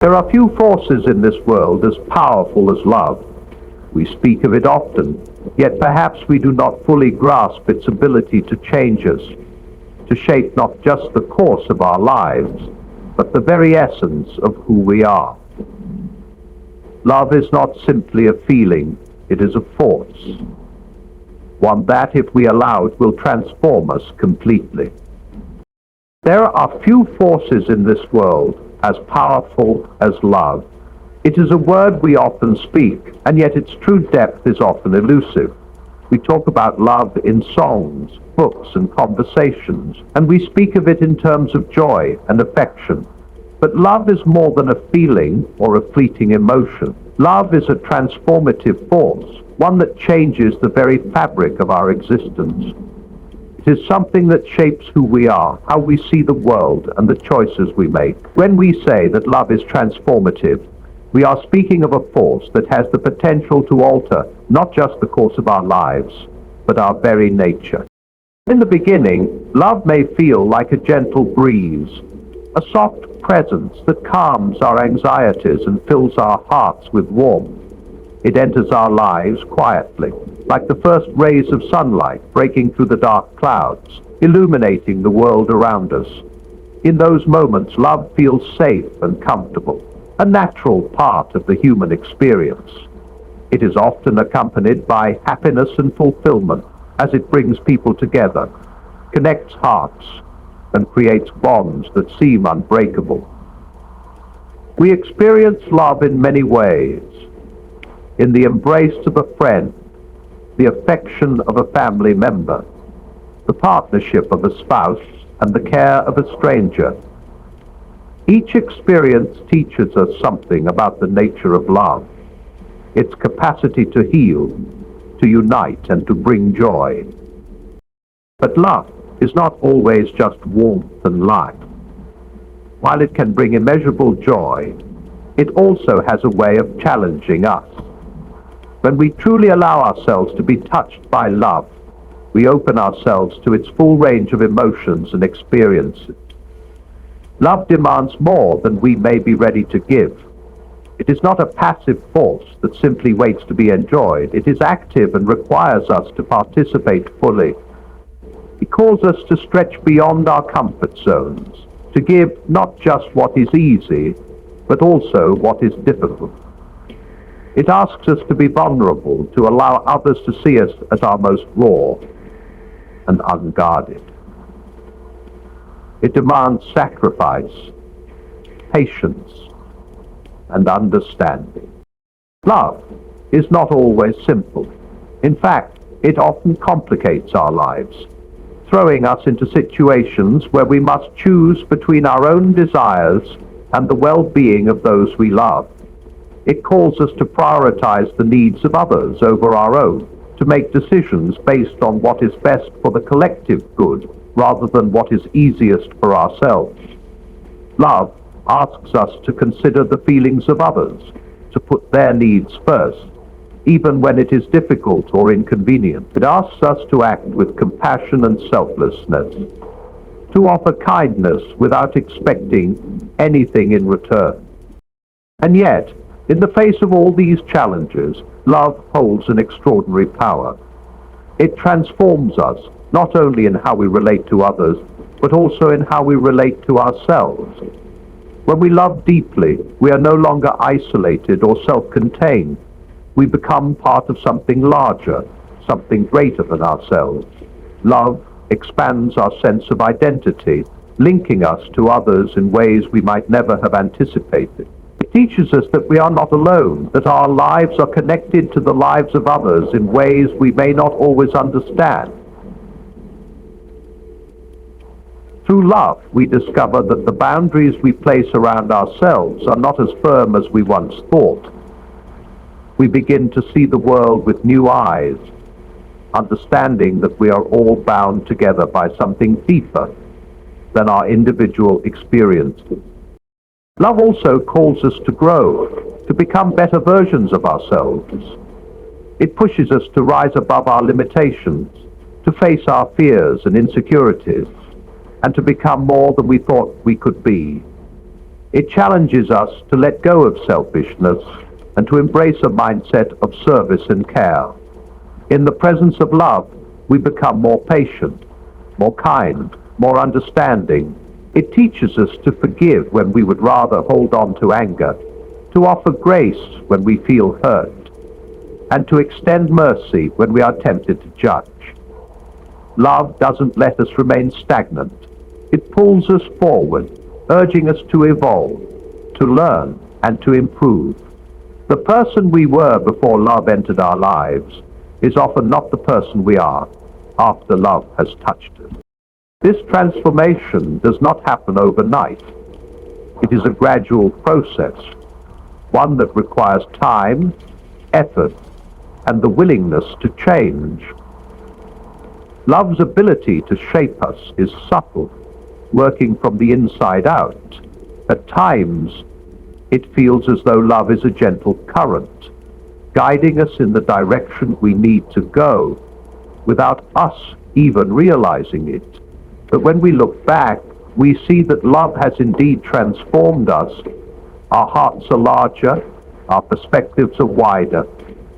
There are few forces in this world as powerful as love. We speak of it often, yet perhaps we do not fully grasp its ability to change us, to shape not just the course of our lives, but the very essence of who we are. Love is not simply a feeling, it is a force. One that, if we allow it, will transform us completely. There are few forces in this world as powerful as love. It is a word we often speak, and yet its true depth is often elusive. We talk about love in songs, books, and conversations, and we speak of it in terms of joy and affection. But love is more than a feeling or a fleeting emotion. Love is a transformative force, one that changes the very fabric of our existence. It is something that shapes who we are, how we see the world, and the choices we make. When we say that love is transformative, we are speaking of a force that has the potential to alter not just the course of our lives, but our very nature. In the beginning, love may feel like a gentle breeze, a soft presence that calms our anxieties and fills our hearts with warmth. It enters our lives quietly, like the first rays of sunlight breaking through the dark clouds, illuminating the world around us. In those moments, love feels safe and comfortable, a natural part of the human experience. It is often accompanied by happiness and fulfillment as it brings people together, connects hearts, and creates bonds that seem unbreakable. We experience love in many ways. In the embrace of a friend, the affection of a family member, the partnership of a spouse, and the care of a stranger. Each experience teaches us something about the nature of love, its capacity to heal, to unite, and to bring joy. But love is not always just warmth and light. While it can bring immeasurable joy, it also has a way of challenging us. When we truly allow ourselves to be touched by love, we open ourselves to its full range of emotions and experiences. Love demands more than we may be ready to give. It is not a passive force that simply waits to be enjoyed. It is active and requires us to participate fully. It calls us to stretch beyond our comfort zones, to give not just what is easy, but also what is difficult. It asks us to be vulnerable, to allow others to see us as our most raw and unguarded. It demands sacrifice, patience, and understanding. Love is not always simple. In fact, it often complicates our lives, throwing us into situations where we must choose between our own desires and the well-being of those we love. It calls us to prioritize the needs of others over our own, to make decisions based on what is best for the collective good rather than what is easiest for ourselves. Love asks us to consider the feelings of others, to put their needs first, even when it is difficult or inconvenient. It asks us to act with compassion and selflessness, to offer kindness without expecting anything in return. And yet, in the face of all these challenges, love holds an extraordinary power. It transforms us, not only in how we relate to others, but also in how we relate to ourselves. When we love deeply, we are no longer isolated or self-contained. We become part of something larger, something greater than ourselves. Love expands our sense of identity, linking us to others in ways we might never have anticipated. It teaches us that we are not alone, that our lives are connected to the lives of others in ways we may not always understand. Through love, we discover that the boundaries we place around ourselves are not as firm as we once thought. We begin to see the world with new eyes, understanding that we are all bound together by something deeper than our individual experiences. Love also calls us to grow, to become better versions of ourselves. It pushes us to rise above our limitations, to face our fears and insecurities, and to become more than we thought we could be. It challenges us to let go of selfishness and to embrace a mindset of service and care. In the presence of love, we become more patient, more kind, more understanding. It teaches us to forgive when we would rather hold on to anger, to offer grace when we feel hurt, and to extend mercy when we are tempted to judge. Love doesn't let us remain stagnant. It pulls us forward, urging us to evolve, to learn, and to improve. The person we were before love entered our lives is often not the person we are after love has touched us. This transformation does not happen overnight. It is a gradual process, one that requires time, effort, and the willingness to change. Love's ability to shape us is subtle, working from the inside out. At times, it feels as though love is a gentle current, guiding us in the direction we need to go, without us even realizing it. But when we look back, we see that love has indeed transformed us. Our hearts are larger, our perspectives are wider,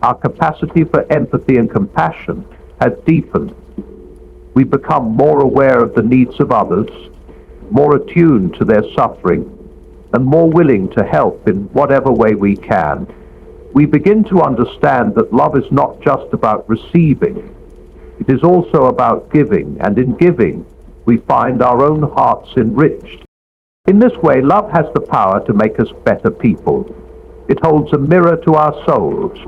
our capacity for empathy and compassion has deepened. We become more aware of the needs of others, more attuned to their suffering, and more willing to help in whatever way we can. We begin to understand that love is not just about receiving. It is also about giving, and in giving, we find our own hearts enriched. In this way, love has the power to make us better people. It holds a mirror to our souls,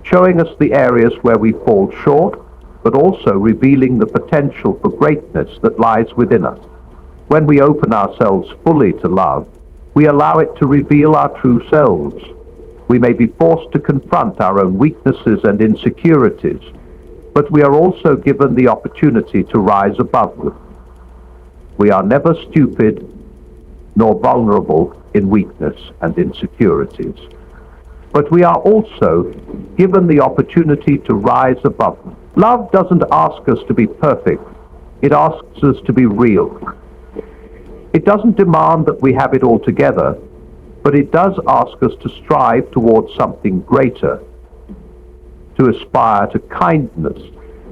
showing us the areas where we fall short, but also revealing the potential for greatness that lies within us. When we open ourselves fully to love, we allow it to reveal our true selves. We may be forced to confront our own weaknesses and insecurities, but we are also given the opportunity to rise above them. We are never stupid nor vulnerable in weakness and insecurities, but we are also given the opportunity to rise above them. Love doesn't ask us to be perfect, it asks us to be real. It doesn't demand that we have it all together, but it does ask us to strive towards something greater, to aspire to kindness,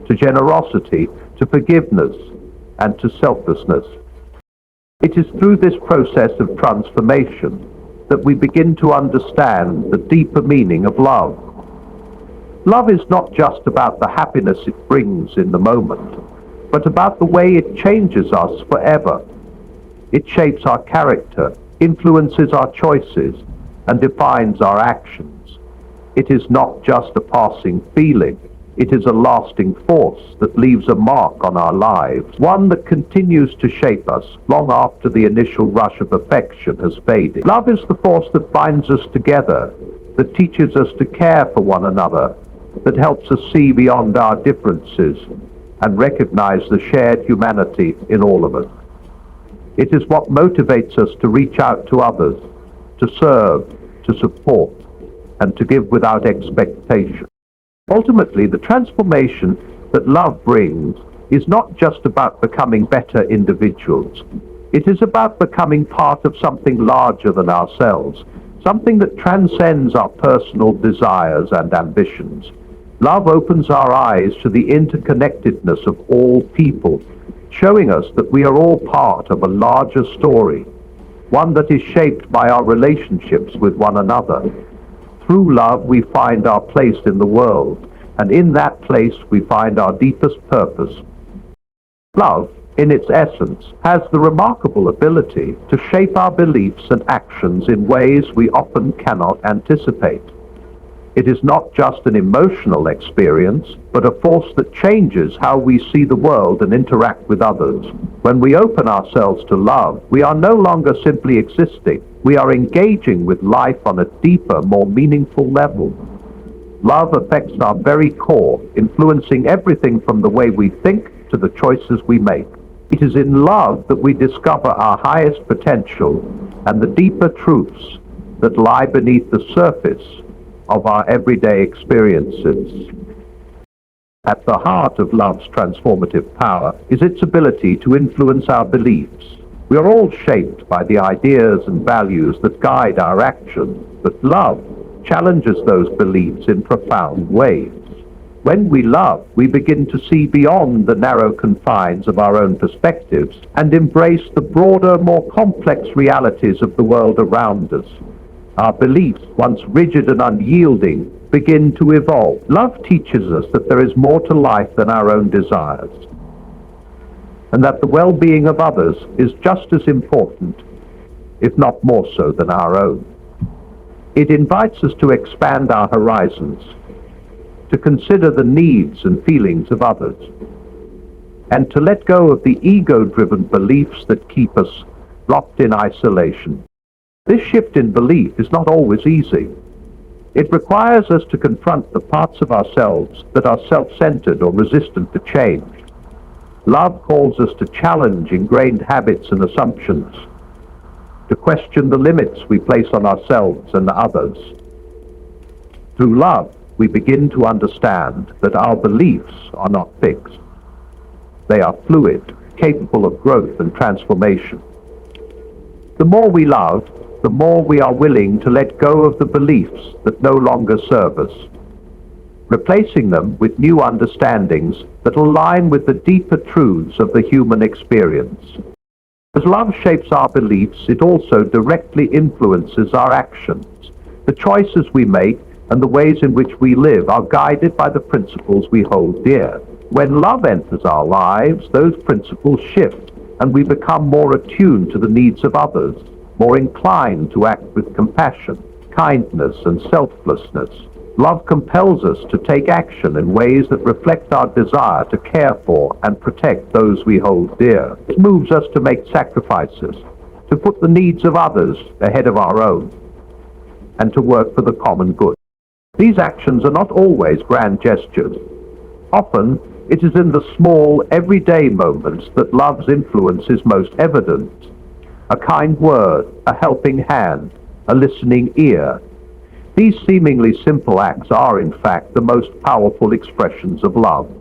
to generosity, to forgiveness, and to selflessness. It is through this process of transformation that we begin to understand the deeper meaning of love. Love is not just about the happiness it brings in the moment, but about the way it changes us forever. It shapes our character, influences our choices, and defines our actions. It is not just a passing feeling. It is a lasting force that leaves a mark on our lives, one that continues to shape us long after the initial rush of affection has faded. Love is the force that binds us together, that teaches us to care for one another, that helps us see beyond our differences and recognize the shared humanity in all of us. It is what motivates us to reach out to others, to serve, to support, and to give without expectation. Ultimately, the transformation that love brings is not just about becoming better individuals. It is about becoming part of something larger than ourselves, something that transcends our personal desires and ambitions. Love opens our eyes to the interconnectedness of all people, showing us that we are all part of a larger story, one that is shaped by our relationships with one another. Through love, we find our place in the world, and in that place we find our deepest purpose. Love, in its essence, has the remarkable ability to shape our beliefs and actions in ways we often cannot anticipate. It is not just an emotional experience, but a force that changes how we see the world and interact with others. When we open ourselves to love, we are no longer simply existing. We are engaging with life on a deeper, more meaningful level. Love affects our very core, influencing everything from the way we think to the choices we make. It is in love that we discover our highest potential and the deeper truths that lie beneath the surface of our everyday experiences. At the heart of love's transformative power is its ability to influence our beliefs. We are all shaped by the ideas and values that guide our actions, but love challenges those beliefs in profound ways. When we love, we begin to see beyond the narrow confines of our own perspectives and embrace the broader, more complex realities of the world around us. Our beliefs, once rigid and unyielding, begin to evolve. Love teaches us that there is more to life than our own desires, and that the well-being of others is just as important, if not more so, than our own. It invites us to expand our horizons, to consider the needs and feelings of others, and to let go of the ego-driven beliefs that keep us locked in isolation. This shift in belief is not always easy. It requires us to confront the parts of ourselves that are self-centered or resistant to change. Love calls us to challenge ingrained habits and assumptions, to question the limits we place on ourselves and others. Through love, we begin to understand that our beliefs are not fixed. They are fluid, capable of growth and transformation. The more we love, the more we are willing to let go of the beliefs that no longer serve us, replacing them with new understandings that align with the deeper truths of the human experience. As love shapes our beliefs, it also directly influences our actions. The choices we make and the ways in which we live are guided by the principles we hold dear. When love enters our lives, those principles shift, and we become more attuned to the needs of others, more inclined to act with compassion, kindness, and selflessness. Love compels us to take action in ways that reflect our desire to care for and protect those we hold dear. It moves us to make sacrifices, to put the needs of others ahead of our own, and to work for the common good. These actions are not always grand gestures. Often, it is in the small, everyday moments that love's influence is most evident. A kind word, a helping hand, a listening ear. These seemingly simple acts are, in fact, the most powerful expressions of love.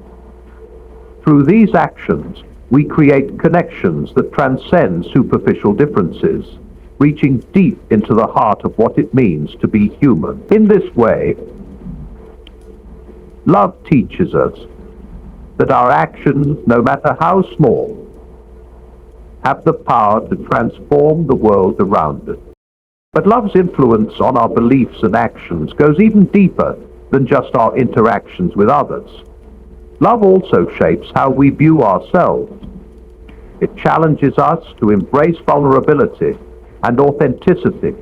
Through these actions, we create connections that transcend superficial differences, reaching deep into the heart of what it means to be human. In this way, love teaches us that our actions, no matter how small, have the power to transform the world around us. But love's influence on our beliefs and actions goes even deeper than just our interactions with others. Love also shapes how we view ourselves. It challenges us to embrace vulnerability and authenticity,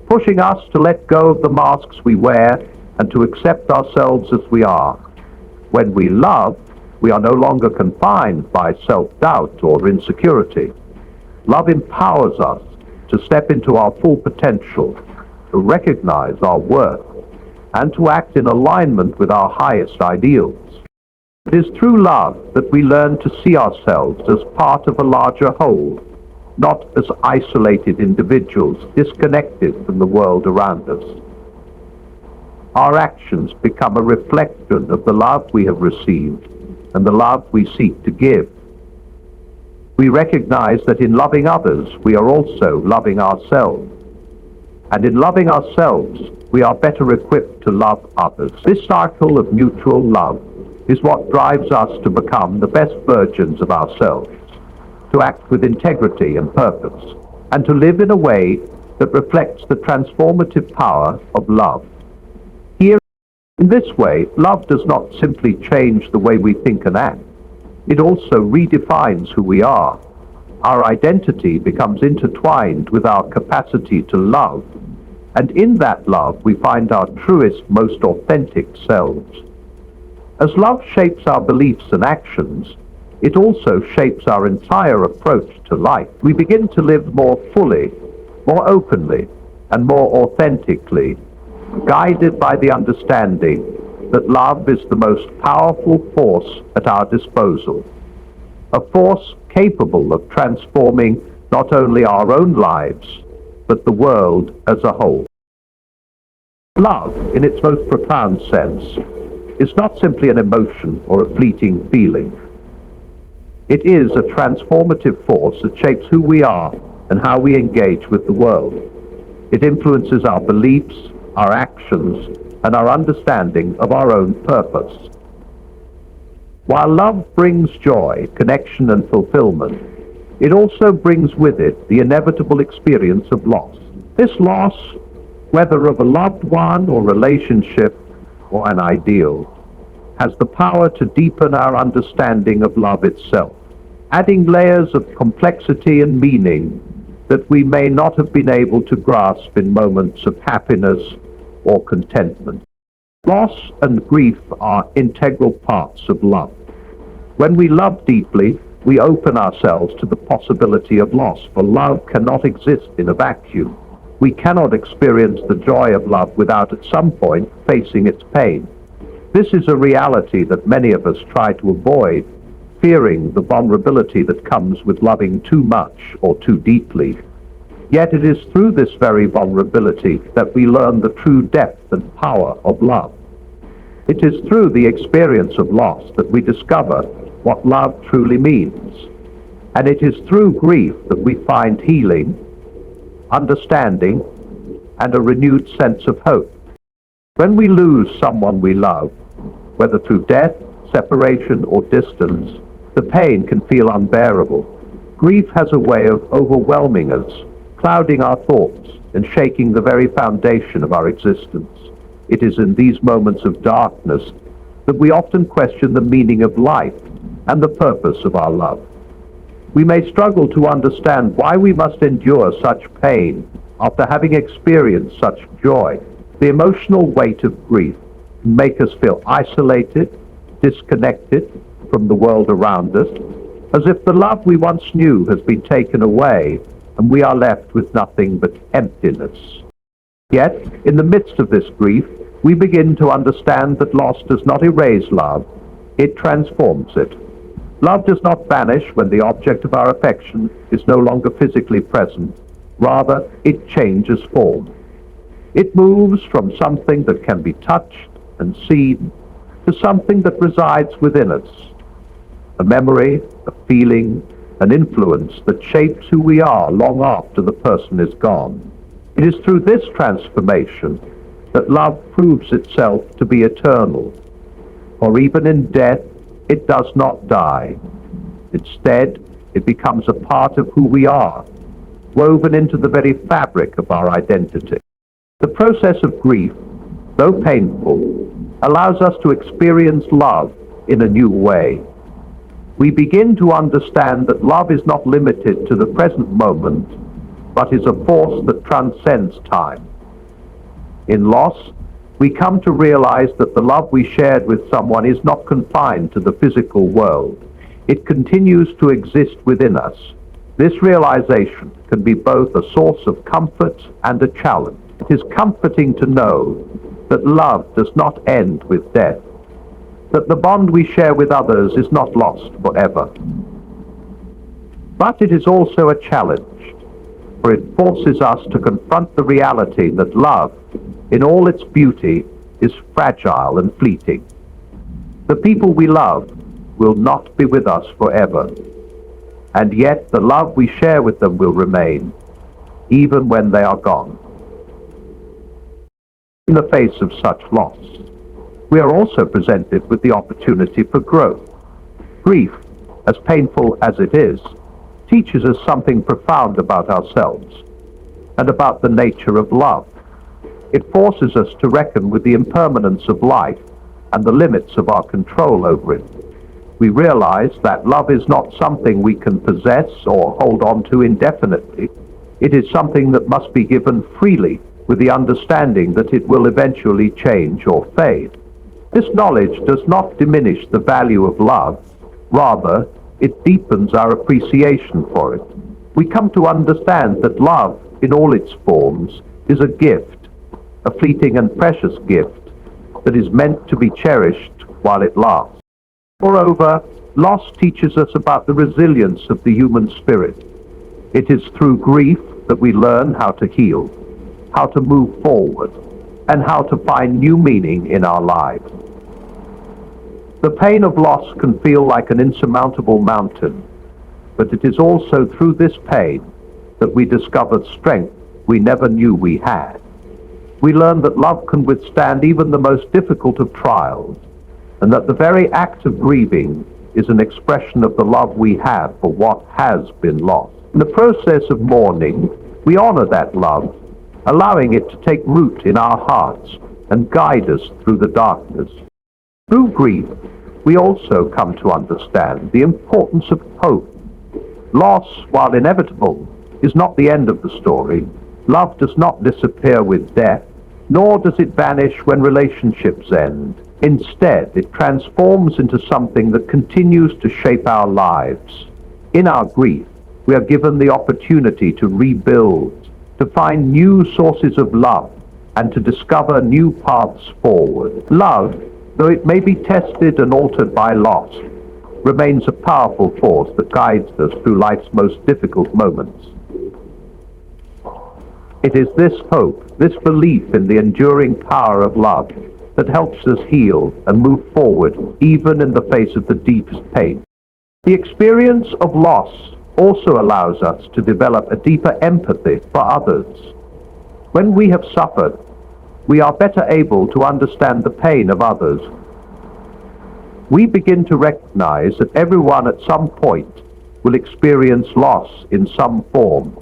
pushing us to let go of the masks we wear and to accept ourselves as we are. When we love, we are no longer confined by self-doubt or insecurity. Love empowers us to step into our full potential, to recognize our worth, and to act in alignment with our highest ideals. It is through love that we learn to see ourselves as part of a larger whole, not as isolated individuals disconnected from the world around us. Our actions become a reflection of the love we have received and the love we seek to give. We recognize that in loving others, we are also loving ourselves. And in loving ourselves, we are better equipped to love others. This cycle of mutual love is what drives us to become the best versions of ourselves, to act with integrity and purpose, and to live in a way that reflects the transformative power of love. Here, in this way, love does not simply change the way we think and act. It also redefines who we are. Our identity becomes intertwined with our capacity to love, and in that love we find our truest, most authentic selves. As love shapes our beliefs and actions, it also shapes our entire approach to life. We begin to live more fully, more openly, and more authentically, guided by the understanding that love is the most powerful force at our disposal, a force capable of transforming not only our own lives, but the world as a whole. Love, in its most profound sense, is not simply an emotion or a fleeting feeling. It is a transformative force that shapes who we are and how we engage with the world. It influences our beliefs, our actions, and our understanding of our own purpose. While love brings joy, connection, and fulfillment, it also brings with it the inevitable experience of loss. This loss, whether of a loved one or relationship or an ideal, has the power to deepen our understanding of love itself, adding layers of complexity and meaning that we may not have been able to grasp in moments of happiness or contentment. Loss and grief are integral parts of love. When we love deeply, we open ourselves to the possibility of loss, for love cannot exist in a vacuum. We cannot experience the joy of love without at some point facing its pain. This is a reality that many of us try to avoid, fearing the vulnerability that comes with loving too much or too deeply. Yet it is through this very vulnerability that we learn the true depth and power of love. It is through the experience of loss that we discover what love truly means. And it is through grief that we find healing, understanding, and a renewed sense of hope. When we lose someone we love, whether through death, separation, or distance, the pain can feel unbearable. Grief has a way of overwhelming us, clouding our thoughts and shaking the very foundation of our existence. It is in these moments of darkness that we often question the meaning of life and the purpose of our love. We may struggle to understand why we must endure such pain after having experienced such joy. The emotional weight of grief can make us feel isolated, disconnected from the world around us, as if the love we once knew has been taken away and we are left with nothing but emptiness. Yet, in the midst of this grief, we begin to understand that loss does not erase love, it transforms it. Love does not vanish when the object of our affection is no longer physically present. Rather, it changes form. It moves from something that can be touched and seen to something that resides within us. A memory, a feeling, an influence that shapes who we are long after the person is gone. It is through this transformation that love proves itself to be eternal. For even in death, it does not die. Instead, it becomes a part of who we are, woven into the very fabric of our identity. The process of grief, though painful, allows us to experience love in a new way. We begin to understand that love is not limited to the present moment, but is a force that transcends time. In loss, we come to realize that the love we shared with someone is not confined to the physical world. It continues to exist within us. This realization can be both a source of comfort and a challenge. It is comforting to know that love does not end with death, that the bond we share with others is not lost forever. But it is also a challenge, for it forces us to confront the reality that love, in all its beauty, is fragile and fleeting. The people we love will not be with us forever, and yet the love we share with them will remain, even when they are gone. In the face of such loss, we are also presented with the opportunity for growth. Grief, as painful as it is, teaches us something profound about ourselves and about the nature of love. It forces us to reckon with the impermanence of life and the limits of our control over it. We realize that love is not something we can possess or hold on to indefinitely. It is something that must be given freely, with the understanding that it will eventually change or fade. This knowledge does not diminish the value of love. Rather, it deepens our appreciation for it. We come to understand that love, in all its forms, is a gift, a fleeting and precious gift that is meant to be cherished while it lasts. Moreover, loss teaches us about the resilience of the human spirit. It is through grief that we learn how to heal, how to move forward, and how to find new meaning in our lives. The pain of loss can feel like an insurmountable mountain, but it is also through this pain that we discovered strength we never knew we had. We learn that love can withstand even the most difficult of trials, and that the very act of grieving is an expression of the love we have for what has been lost. In the process of mourning, we honor that love, allowing it to take root in our hearts and guide us through the darkness. Through grief, we also come to understand the importance of hope. Loss, while inevitable, is not the end of the story. Love does not disappear with death, nor does it vanish when relationships end. Instead, it transforms into something that continues to shape our lives. In our grief, we are given the opportunity to rebuild, to find new sources of love, and to discover new paths forward. Love, though it may be tested and altered by loss, remains a powerful force that guides us through life's most difficult moments. It is this hope, this belief in the enduring power of love, that helps us heal and move forward even in the face of the deepest pain. The experience of loss also allows us to develop a deeper empathy for others. When we have suffered, we are better able to understand the pain of others. We begin to recognize that everyone at some point will experience loss in some form.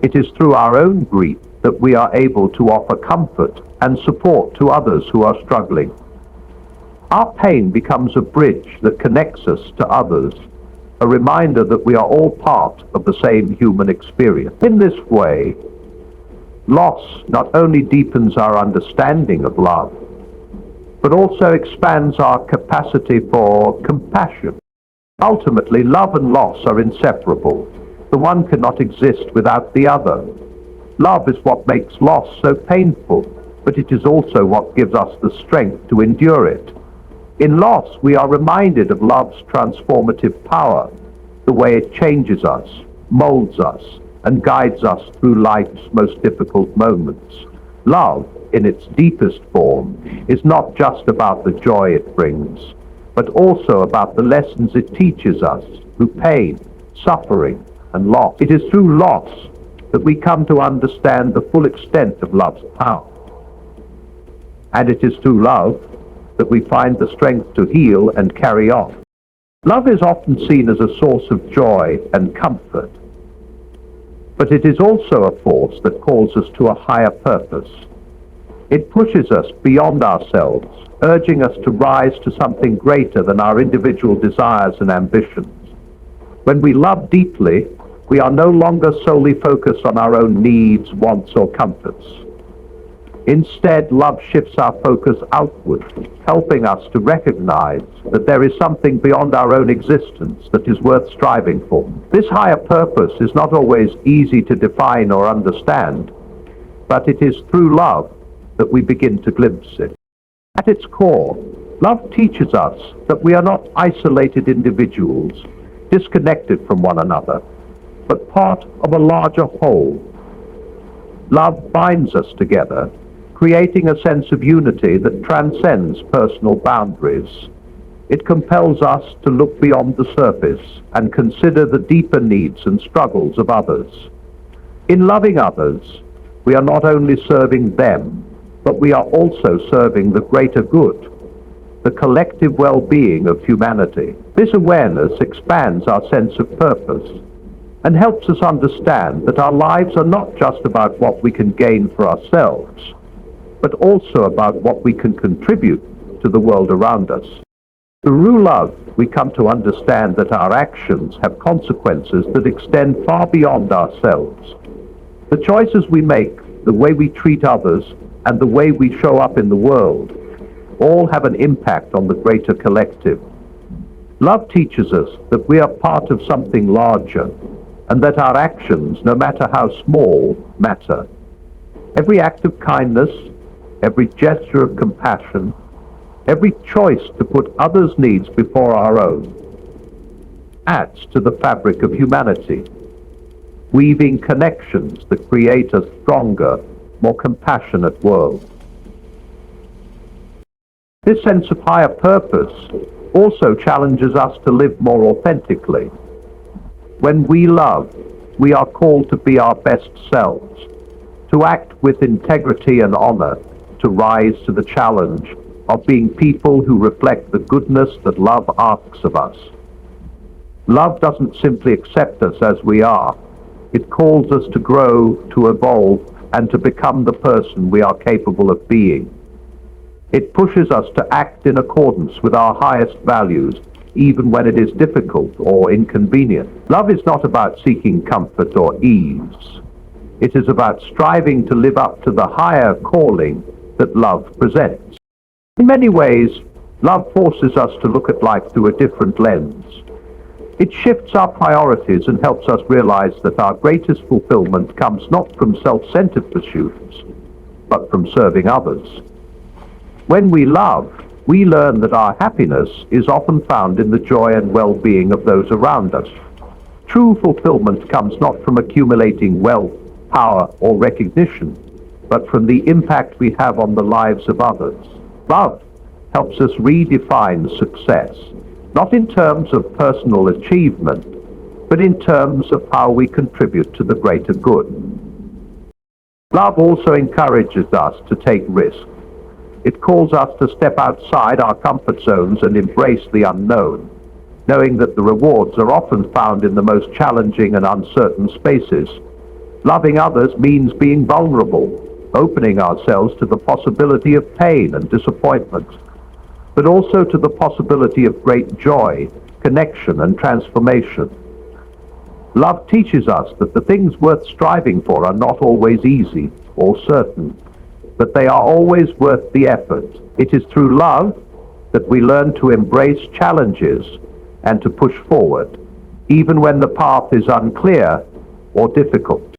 It is through our own grief that we are able to offer comfort and support to others who are struggling. Our pain becomes a bridge that connects us to others, a reminder that we are all part of the same human experience. In this way, loss not only deepens our understanding of love, but also expands our capacity for compassion. Ultimately, love and loss are inseparable. The one cannot exist without the other. Love is what makes loss so painful, but it is also what gives us the strength to endure it. In loss, we are reminded of love's transformative power, the way it changes us, molds us, and guides us through life's most difficult moments. Love, in its deepest form, is not just about the joy it brings, but also about the lessons it teaches us through pain, suffering, and loss. It is through loss that we come to understand the full extent of love's power. And it is through love that we find the strength to heal and carry on. Love is often seen as a source of joy and comfort, but it is also a force that calls us to a higher purpose. It pushes us beyond ourselves, urging us to rise to something greater than our individual desires and ambitions. When we love deeply, we are no longer solely focused on our own needs, wants, or comforts. Instead, love shifts our focus outward, helping us to recognize that there is something beyond our own existence that is worth striving for. This higher purpose is not always easy to define or understand, but it is through love that we begin to glimpse it. At its core, love teaches us that we are not isolated individuals, disconnected from one another, but part of a larger whole. Love binds us together, creating a sense of unity that transcends personal boundaries. It compels us to look beyond the surface and consider the deeper needs and struggles of others. In loving others, we are not only serving them, but we are also serving the greater good, the collective well-being of humanity. This awareness expands our sense of purpose and helps us understand that our lives are not just about what we can gain for ourselves, but also about what we can contribute to the world around us. Through love, we come to understand that our actions have consequences that extend far beyond ourselves. The choices we make, the way we treat others, and the way we show up in the world all have an impact on the greater collective. Love teaches us that we are part of something larger, and that our actions, no matter how small, matter. Every act of kindness, every gesture of compassion, every choice to put others' needs before our own, adds to the fabric of humanity, weaving connections that create a stronger, more compassionate world. This sense of higher purpose also challenges us to live more authentically. When we love, we are called to be our best selves, to act with integrity and honor, to rise to the challenge of being people who reflect the goodness that love asks of us. Love doesn't simply accept us as we are. It calls us to grow, to evolve, and to become the person we are capable of being. It pushes us to act in accordance with our highest values, even when it is difficult or inconvenient. Love is not about seeking comfort or ease. It is about striving to live up to the higher calling that love presents. In many ways, love forces us to look at life through a different lens. It shifts our priorities and helps us realize that our greatest fulfillment comes not from self-centered pursuits, but from serving others. When we love, we learn that our happiness is often found in the joy and well-being of those around us. True fulfillment comes not from accumulating wealth, power, or recognition, but from the impact we have on the lives of others. Love helps us redefine success, not in terms of personal achievement, but in terms of how we contribute to the greater good. Love also encourages us to take risks. It calls us to step outside our comfort zones and embrace the unknown, knowing that the rewards are often found in the most challenging and uncertain spaces. Loving others means being vulnerable, opening ourselves to the possibility of pain and disappointment, but also to the possibility of great joy, connection, and transformation. Love teaches us that the things worth striving for are not always easy or certain, but they are always worth the effort. It is through love that we learn to embrace challenges and to push forward, even when the path is unclear or difficult.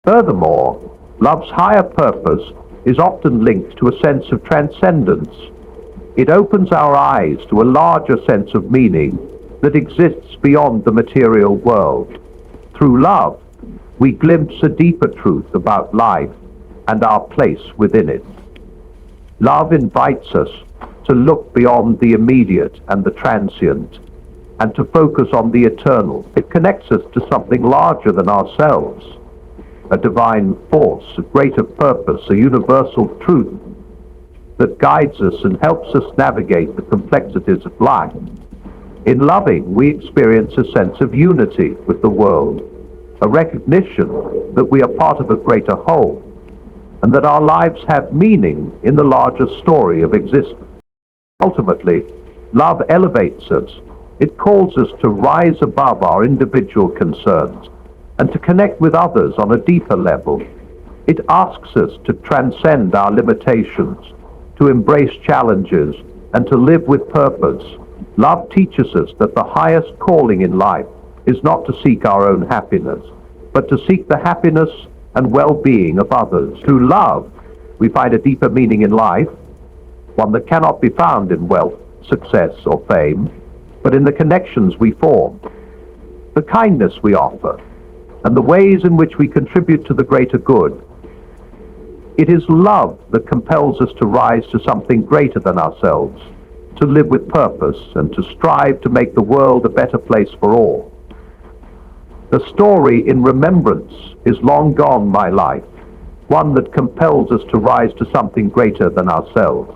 Furthermore, love's higher purpose is often linked to a sense of transcendence. It opens our eyes to a larger sense of meaning that exists beyond the material world. Through love, we glimpse a deeper truth about life and our place within it. Love invites us to look beyond the immediate and the transient, and to focus on the eternal. It connects us to something larger than ourselves, a divine force, a greater purpose, a universal truth that guides us and helps us navigate the complexities of life. In loving, we experience a sense of unity with the world, a recognition that we are part of a greater whole, and that our lives have meaning in the larger story of existence. Ultimately, love elevates us. It calls us to rise above our individual concerns and to connect with others on a deeper level. It asks us to transcend our limitations, to embrace challenges, and to live with purpose. Love teaches us that the highest calling in life is not to seek our own happiness, but to seek the happiness and well-being of others. Through love, we find a deeper meaning in life, one that cannot be found in wealth, success, or fame, but in the connections we form, the kindness we offer, and the ways in which we contribute to the greater good. It is love that compels us to rise to something greater than ourselves, to live with purpose, and to strive to make the world a better place for all. The story in remembrance is long gone, my life, one that compels us to rise to something greater than ourselves.